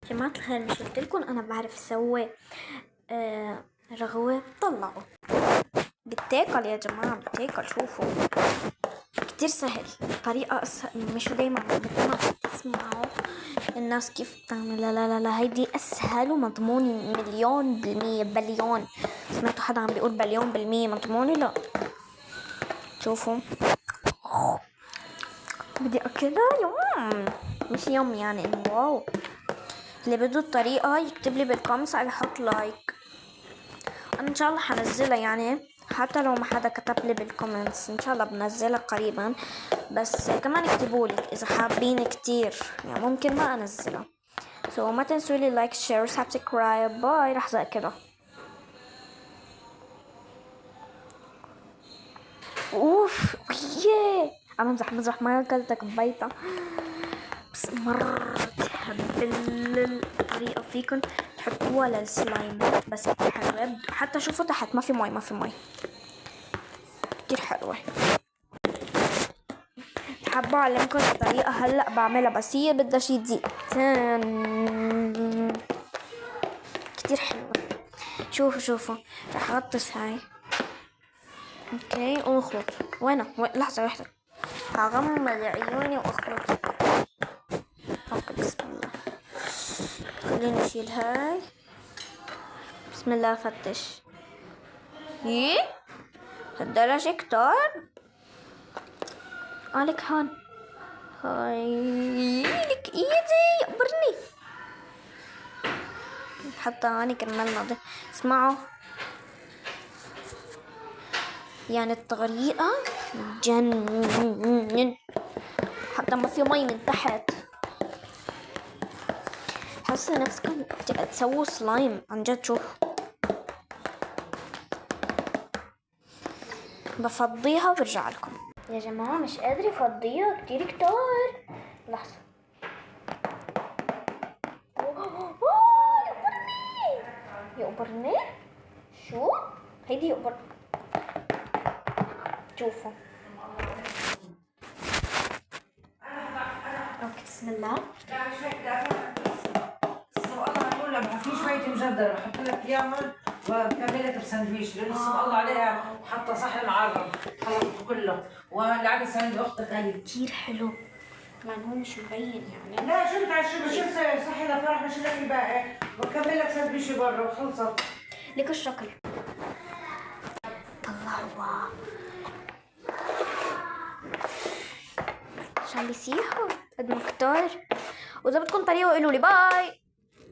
جماعة الخير، مش قلتلكن انا بعرف اسوي رغوة؟ طلعوا بتاكل يا جماعة، بتاكل. شوفوا كتير سهل، طريقة اسهل. مش دايما تسمعوا الناس كيف بتعمل. لا لا لا لا، هيدي اسهل ومضمونة 1,000,000%. بليون. سمعتوا حدا عم بيقول 1,000,000,000% مضمونة؟ لا. شوفوا بدي اكلها يوم، مش يوم يعني، انه واو. اللي بده الطريقة يكتب لي بالكومنتس على حط لايك. انا ان شاء الله حنزلها، يعني حتى لو ما حدا كتب لي بالكومنتس ان شاء الله بنزلها قريبا. بس كمان اكتبوا لي اذا حابين كتير، يعني ممكن ما انزلها. ما تنسوا لي لايك شير سبسكرايب. باي. راح ذاكرها. اوف ياه، عم بمزح ما اكلتك ببيتها. بس مرة تحب الطريقة، فيكن تحطوها للسلايم بس كتير حلوة. حتى شوفوا تحت ما في مي، ما في مي، كتير حلوة. حابة اعلمكم الطريقة هلأ بعملها، بس هي بدها شي دقيقتين. كتير حلوة. شوفوا رح اغطس هاي. اوكي ونخلط. وينه؟ لحظة واحدة، هغمض عيوني واخلط. اوكي بسم الله. خليني اشيل هاي. بسم الله. فتش. ايه هالدرجة كتار؟ لك هون. هاي لك ايدي قبرني. حتى هاني كملنا ده. اسمعوا، يعني الطريقة جنن، حتى ما في مي من تحت. حاسة نفسكم تسووا سلايم عن جد. شوف بفضيها وبرجع لكم. يا جماعة مش قادرة افضيها، كتير كتار. لحظة. يقبرني. شو هيدي يقبر. شوفوا. اوكي بسم الله. في شوية مجدرة بحط لك اياهم وبكملك بساندويش، لأنه اسم الله عليها حاطة صحن معرض خلطته كله، وقاعدة ساند أختك هاي. كتير حلو. طبعا هو مش مبين يعني. لا شو بتعشي صحي لفرح مش لك الباقي، وبكمل لك ساندويش برا وخلصت. لك الشكل. طلعوا عشان بيسيحوا قد ما كتار. واذا بدكم طريقة قولوا لي. باي.